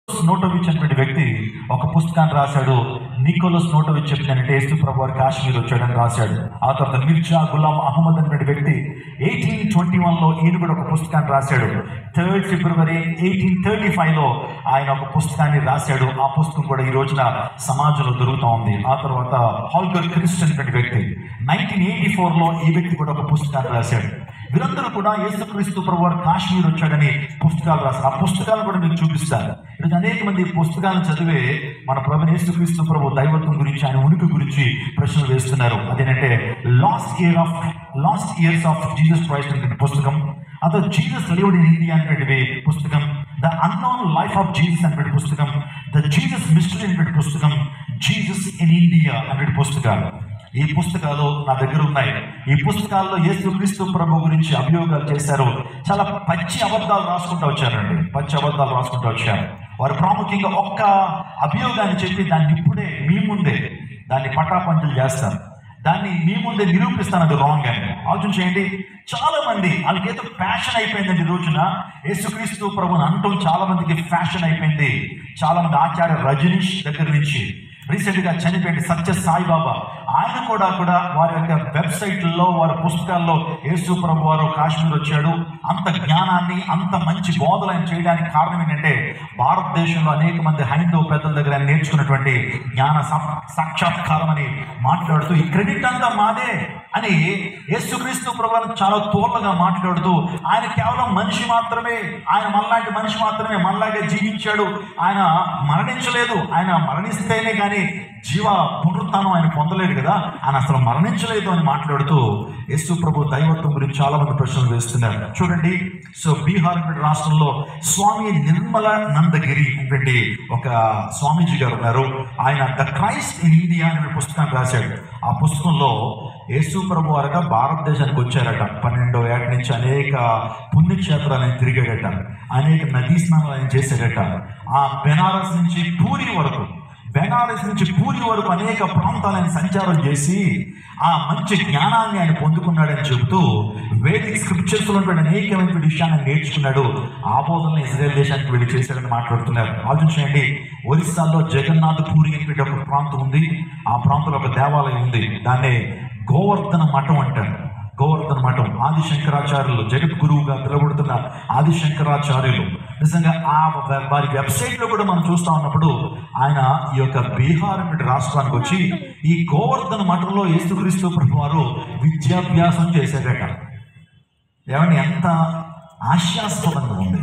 Notovitch అనేటువంటి వ్యక్తి ఒక పుస్తకాన్ని రాశాడు. నికోలస్ నోటోవిచ్ చెప్పినంటే యేసు ప్రభు వారు కాశ్మీర్ వచ్చాడని రాశాడు. ఆ తర్వాత మిర్జా గులాం అహ్మద్ అనేటువంటి వ్యక్తి 1821లో ఈయన కూడా ఒక పుస్తకాన్ని రాశాడు. 3 ఫిబ్రవరి 1835లో ఆయన ఒక పుస్తకాన్ని రాశాడు. ఆ పుస్తకం కూడా ఈ రోజున సమాజంలో దొరుకుతూ ఉంది. ఆ తర్వాత హాల్గర్ క్రిస్ట్ అనేటువంటి వ్యక్తి 1984లో ఈ వ్యక్తి కూడా ఒక పుస్తకాన్ని రాశాడు. వీరందరూ కూడా యేసుక్రీస్తు ప్రభు వారు కాశ్మీర్ వచ్చాడని పుస్తకాలు రాశారు. ఆ పుస్తకాలు కూడా మీకు చూపిస్తారు. ఈరోజు అనేక మంది పుస్తకాలను చదివే మన ప్రభు యేసుక్రీస్తు ప్రభు దైవత్వం గురించి, ఆయన ఉనికి గురించి ప్రశ్నలు వేస్తున్నారు. అదేంటంటే last years of Jesus Christ అనే పుస్తకం, అదో జీసస్ లివ్డ్ ఇన్ ఇండియా అనేటువంటి పుస్తకం, the unknown life of Jesus అనేటువంటి పుస్తకం, ద జీసస్ మిస్టరీ అనేటువంటి పుస్తకం, జీసస్ ఇన్ ఇండియా అనేటువంటి పుస్తకాలు. ఈ పుస్తకాలు నా దగ్గర ఉన్నాయి. ఈ పుస్తకాల్లో యేసుక్రీస్తు ప్రభు గురించి అభియోగాలు చేశారు. చాలా పచ్చి అబద్ధాలు రాసుకుంటూ వచ్చారండి. పచ్చి అబద్ధాలు రాసుకుంటూ వచ్చారు. వారు ప్రాముఖ్యంగా ఒక్క అభియోగాన్ని చెప్పి దాన్ని ఇప్పుడే మీ ముందే దాన్ని పటాపంచలు చేస్తారు. దాన్ని మీ ముందే నిరూపిస్తాను అది రాంగ్ అని. ఆలోచన చేయండి. చాలా మంది వాళ్ళకేదో ఫ్యాషన్ అయిపోయిందండి. ఈ రోజున యేసుక్రీస్తు ప్రభుని అంటూ చాలా మందికి ఫ్యాషన్ అయిపోయింది. చాలా మంది ఆచార్య రజనీష్ దగ్గర నుంచి రీసెంట్గా చనిపోయింది సత్య సాయిబాబా, ఆయన కూడా వారి యొక్క వెబ్సైట్లలో, వారి పుస్తకాల్లో యేసు ప్రభు వారు కాశ్మీర్ వచ్చాడు, అంత జ్ఞానాన్ని, అంత మంచి బోధలు ఆయన చేయడానికి కారణం ఏంటంటే భారతదేశంలో అనేక మంది హైందవ పెద్దల దగ్గర ఆయన నేర్చుకున్నటువంటి జ్ఞాన సాక్షాత్కారం అని మాట్లాడుతూ ఈ క్రెడిట్ అంతా మాదే అని యేసుక్రీస్తు ప్రభువును చాలా తోళ్ళగా మాట్లాడుతూ, ఆయన కేవలం మనిషి మాత్రమే, ఆయన మనలాంటి మనిషి మాత్రమే, మనలాగే జీవించాడు, ఆయన మరణించలేదు, ఆయన మరణిస్తేనే కానీ జీవ పునరుత్థానం ఆయన పొందలేదు కదా, ఆయన అసలు మరణించలేదు అని మాట్లాడుతూ యేసు ప్రభు దైవత్వం గురించి చాలా మంది ప్రశ్నలు వేస్తున్నారు. చూడండి, సో బీహార్ రాష్ట్రంలో స్వామి నిర్మల నందగిరి అనేటువంటి ఒక స్వామీజీ గారు ఉన్నారు. ఆయన ద క్రైస్ట్ ఇన్ ఇండియా అనే పుస్తకాన్ని రాశాడు. ఆ పుస్తకంలో యేసు ప్రభు వారట భారతదేశానికి వచ్చారట. 12వ ఏట నుంచి అనేక పుణ్యక్షేత్రాలు ఆయన తిరిగాడట, అనేక నదీ స్నానాలు ఆయన చేశాడట. ఆ బెనారస్ నుంచి పూరి వరకు అనేక ప్రాంతాలను సంచారం చేసి ఆ మంచి జ్ఞానాన్ని ఆయన పొందుకున్నాడని చెబుతూ వేదిక్ స్క్రిప్చర్స్ లో అనేకమైన విషయాన్ని నేర్చుకున్నాడు. ఆ బోధనలు ఇజ్రాయెల్ దేశానికి వెళ్ళి చేశాడని మాట్లాడుతున్నారు. ఆలోచించండి, ఒరిస్సాలో జగన్నాథ్ పూరి అనేటువంటి ఒక ప్రాంతం ఉంది. ఆ ప్రాంతంలో ఒక దేవాలయం ఉంది. దాన్ని గోవర్ధన మఠం అంటారు. గోవర్ధన మఠం ఆదిశంకరాచార్యులు, జగద్గురువుగా పిలువబడుతున్న ఆదిశంకరాచార్యులు నిజంగా ఆ వారి వెబ్సైట్లో కూడా మనం చూస్తూ ఉన్నప్పుడు ఆయన ఈ యొక్క బీహార్ రాష్ట్రానికి వచ్చి ఈ గోవర్ధన మఠంలో యేసుక్రీస్తు ప్రభు వారు విద్యాభ్యాసం చేశారట. ఏమండి, ఎంత హాస్యాస్పదంగా ఉంది,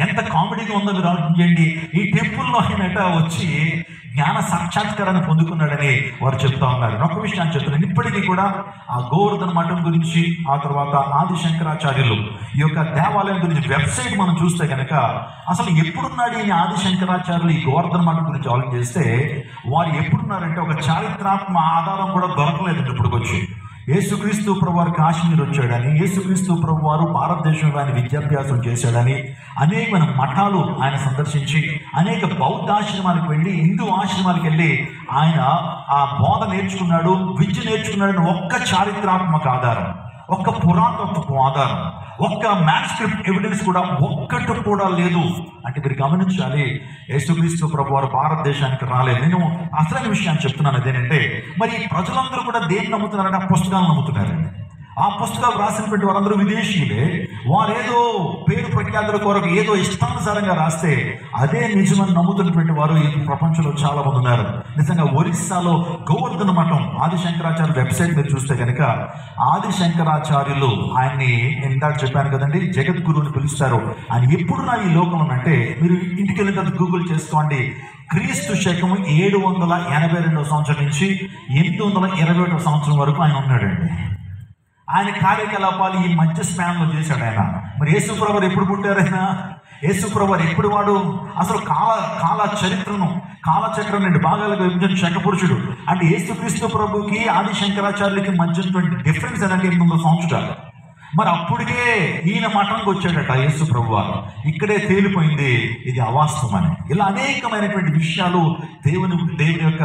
ఎంత కామెడీగా ఉందో మీరు ఆలోచించండి. ఈ టెంపుల్లో ఆయనట వచ్చి జ్ఞాన సాక్షాత్కారాన్ని పొందుకున్నాడని వారు చెప్తా ఉన్నారు. ఒక విషయాన్ని చెప్తున్నాను, ఇప్పటికీ కూడా ఆ గోవర్ధన మఠం గురించి, ఆ తర్వాత ఆదిశంకరాచార్యులు ఈ యొక్క దేవాలయం గురించి వెబ్సైట్ మనం చూస్తే కనుక అసలు ఎప్పుడున్నాడు ఈ ఆదిశంకరాచార్యులు ఈ గోవర్ధన మఠం గురించి ఆలోచన చేస్తే వారు ఎప్పుడున్నారంటే ఒక చారిత్రాత్మక ఆధారం కూడా దొరకలేదు ఇప్పటికొచ్చి. యేసుక్రీస్తు ప్రభు వారు కాశ్మీర్ వచ్చాడని, యేసుక్రీస్తు ప్రభు వారు భారతదేశంలో ఆయన విద్యాభ్యాసం చేశాడని, అనేకమైన మఠాలు ఆయన సందర్శించి, అనేక బౌద్ధ ఆశ్రమాలకు వెళ్ళి, హిందూ ఆశ్రమాలకు వెళ్ళి ఆయన ఆ బోధ నేర్చుకున్నాడు, విద్య నేర్చుకున్నాడని ఒక్క చారిత్రాత్మక ఆధారం, ఒక్క పురాతత్వపు ఆధారం, ఒక్క మ్యాన్స్క్రిప్ట్ ఎవిడెన్స్ కూడా ఒక్కటి కూడా లేదు. అంటే మీరు గమనించాలి, యేసుక్రీస్తు ప్రభు వారు భారతదేశానికి రాలేదు. నేను అసలైన విషయాన్ని చెప్తున్నాను. అదేంటంటే మరి ప్రజలందరూ కూడా దేన్ని నమ్ముతున్నారంటే ఆ పుస్తకాలను నమ్ముతున్నారండి. ఆ పుస్తకాలు రాసినటువంటి వారందరూ విదేశీయులే. వారేదో పేరు ప్రఖ్యాతుల కొరకు ఏదో ఇష్టానుసారంగా రాస్తే అదే నిజమని నమ్ముతున్నటువంటి వారు ఈ ప్రపంచంలో చాలా మంది ఉన్నారు. నిజంగా ఒరిస్సాలో గోవర్ధన మఠం ఆదిశంకరాచార్య వెబ్సైట్ మీరు చూస్తే కనుక ఆదిశంకరాచార్యులు ఆయన్ని ఇందాక చెప్పాను కదండి, జగద్గురువుని పిలుస్తారు. ఆయన ఎప్పుడున్నా ఈ లోకంలో అంటే మీరు ఇంటికి వెళ్ళిన తర్వాత గూగుల్ చేసుకోండి. క్రీస్తు శకము 782 సంవత్సరం నుంచి 821 సంవత్సరం వరకు ఆయన ఉన్నాడండి. ఆయన కార్యకలాపాలు ఈ మధ్య స్పాన్లో చేశాడు ఆయన. మరి యేసు ప్రభువు ఎప్పుడు పుట్టారు? ఆయన యేసు ప్రభువు ఎప్పుడు వాడు అసలు కాలచక్రం 2 భాగాలుగా విభజించిన శకపురుషుడు. అంటే యేసుక్రీస్తు ప్రభుకి ఆదిశంకరాచార్యులకి మధ్య డిఫరెన్స్ అంటే 800 సంవత్సరాలు. మరి అప్పటికే ఈయన మఠంకి వచ్చాడట యేసు ప్రభు వారు. ఇక్కడే తేలిపోయింది ఇది అవాస్తవం అని. ఇలా అనేకమైనటువంటి విషయాలు దేవుని యొక్క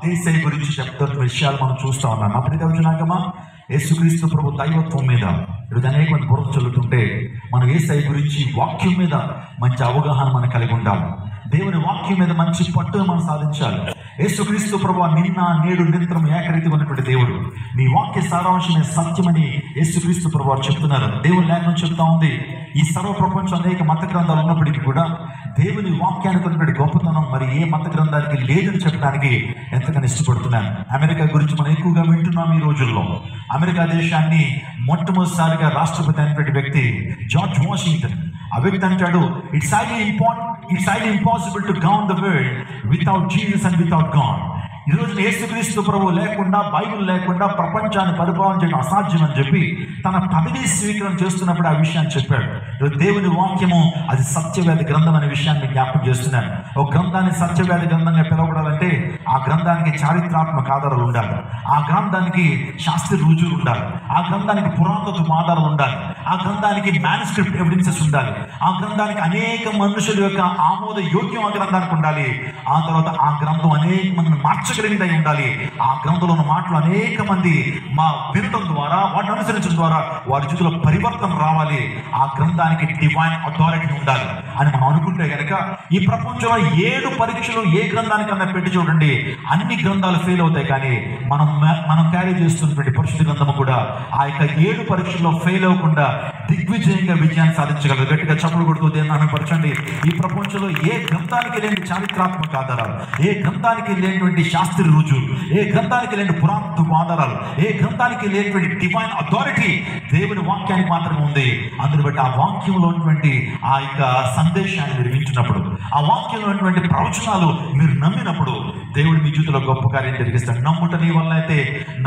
దేశం గురించి చెప్తున్న విషయాలు మనం చూస్తూ ఉన్నాం. అప్పుడు వచ్చినాకమా యేసుక్రీస్తు ప్రభు దైవత్వం మీద ఈరోజు అనేక మంది బురద చల్లుతుంటే మనం యేసయ్య గురించి వాక్యం మీద మంచి అవగాహన మనం కలిగి ఉండాలి. దేవుని వాక్యం మీద మంచి పట్టును మనం సాధించాలి. యేసుక్రీస్తు ప్రభువు నిన్న నేడు నిరంతరం ఏకరీతిగా ఉన్నటువంటి దేవుడు. నీ వాక్య సారాంశమే సత్యమని యేసుక్రీస్తు ప్రభువు వారు చెప్తున్నారు. దేవుని లేఖనం చెప్తా ఉంది, ఈ సర్వ ప్రపంచం అనేక మత గ్రంథాలు ఉన్నప్పటికీ కూడా దేవుని వాక్యానికి ఉన్నటువంటి గొప్పతనం మరి ఏ మత గ్రంథానికి లేదని చెప్పడానికి ఎంతగానో ఇష్టపడుతున్నాను. అమెరికా గురించి మనం ఎక్కువగా వింటున్నాం ఈ రోజుల్లో. అమెరికా దేశాన్ని మొట్టమొదటిసారిగా రాష్ట్రపతి అయినటువంటి వ్యక్తి జార్జ్ వాషింగ్టన్. ఆ వ్యక్తి అంటాడు, it's highly impossible to govern the world without Jesus and without God. ఈ రోజున యేసుక్రీస్తు ప్రభువు లేకుండా, బైబిల్ లేకుండా ప్రపంచాన్ని పరిపాలన చేయడం అసాధ్యం అని చెప్పి తన పదవి స్వీకరణ చేస్తున్నప్పుడు ఆ విషయాన్ని చెప్పాడు. దేవుని వాక్యము అది సత్యవేద గ్రంథం అనే విషయాన్ని జ్ఞాపకం చేస్తున్నాను. ఒక గ్రంథాన్ని సత్యవేద గ్రంథంగా పిలవడాలంటే ఆ గ్రంథానికి చారిత్రాత్మక ఆధారాలు ఉండాలి, ఆ గ్రంథానికి శాస్త్రీయ రుజువులు ఉండాలి, ఆ గ్రంథానికి పురాతత్వ ఆధారాలు ఉండాలి, ఆ గ్రంథానికి మ్యానుస్క్రిప్ట్ ఎవిడెన్సెస్ ఉండాలి, ఆ గ్రంథానికి అనేక మనుషుల యొక్క ఆమోద యోగ్యం ఆ గ్రంథానికి ఉండాలి. ఆ తర్వాత ఆ గ్రంథం అనేక మందిని మార్చగలిగిందై ఉండాలి. ఆ గ్రంథంలో ఉన్న మాటలు అనేక మంది వినడం ద్వారా, వాటిని అనుసరించడం ద్వారా వారి జీవితంలో పరివర్తన రావాలి. ఆ గ్రంథానికి డివైన్ అథారిటీ ఉండాలి అని మనం అనుకుంటే కనుక ఈ ప్రపంచంలో 7 పరీక్షలు ఏ గ్రంథానికన్నా పెట్టి చూడండి, అన్ని గ్రంథాలు ఫెయిల్ అవుతాయి. కానీ మనం క్యారీ చేస్తున్నటువంటి పరిశుద్ధ గ్రంథము కూడా ఆ యొక్క 7 పరీక్షల్లో ఫెయిల్ అవ్వకుండా దిగ్విజయంగా విజయాన్ని సాధించగలరు. గట్టిగా చప్పులు కొడుతూ దేన్ని పరచండి. ఈ ప్రపంచంలో ఏ గ్రంథానికి లేని చారిత్రాత్మక ఆధారాలు, ఏ గ్రంథానికి లేనటువంటి శాస్త్రీయ రుజువులు, ఏ గ్రంథానికి లేని పురాతత్వ ఆధారాలు, ఏ గ్రంథానికి లేనటువంటి డివైన్ అథారిటీ దేవుని వాక్యానికి మాత్రమే ఉంది. అందుని బట్టి ఆ వాక్యంలో ఉన్నటువంటి ఆ యొక్క సందేశాన్ని మీరు వింటున్నప్పుడు, ఆ వాక్యంలో ఉన్నటువంటి ప్రవచనాలు మీరు నమ్మినప్పుడు దేవుడు మీ జీవితంలో గొప్ప కార్యం జరిగిస్తాడు. నమ్ముట నీ వల్ల అయితే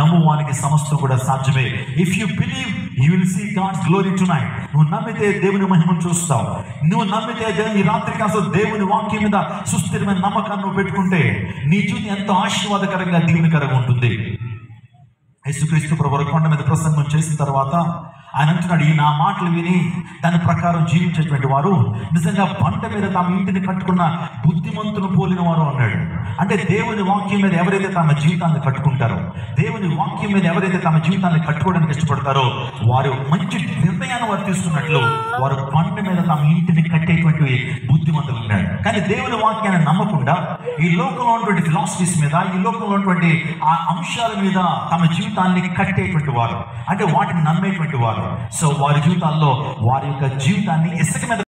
నమ్మువానికి సమస్తం కూడా సాధ్యమే. If you believe you will see God's glory tonight. నువ్వు నమ్మితే దేవుని మహిమను చూస్తావు. నువ్వు నమ్మితే ఈ రాత్రి కాస్త దేవుని వాక్యం మీద సుస్థిరమైన నమ్మకాన్ని నువ్వు పెట్టుకుంటే నీ జీవితం ఎంతో ఆశీర్వాదకరంగా దీవెనకరంగా ఉంటుంది. యేసుక్రీస్తు ప్రభువు కొండ మీద ప్రసంగం చేసిన తర్వాత ఆయన అంటున్నాడు, ఈ నా మాటలు విని దాని ప్రకారం జీవించేటువంటి వారు నిజంగా పంట మీద తమ ఇంటిని కట్టుకున్న బుద్ధిమంతులు పోలిన వారు అన్నాడు. అంటే దేవుని వాక్యం మీద ఎవరైతే తమ జీవితాన్ని కట్టుకుంటారో, దేవుని వాక్యం మీద ఎవరైతే తమ జీవితాన్ని కట్టుకోవడానికి ఇష్టపడతారో వారు మంచి నిర్ణయాన్ని వారు తీసుకున్నట్లు వారు పంట మీద తమ ఇంటిని కట్టేటువంటి బుద్ధిమంతులు ఉన్నాడు. కానీ దేవుని వాక్యాన్ని నమ్మకుండా ఈ లోకంలో ఉన్నటువంటి ఫిలాసఫీస్ మీద, ఈ లోకంలో ఉన్నటువంటి ఆ అంశాల మీద తమ జీవితాన్ని కట్టేటువంటి వారు, అంటే వాటిని నమ్మేటువంటి వారు, సో వారి జీవితాల్లో వారి యొక్క జీవితాన్ని ఇసుక మీద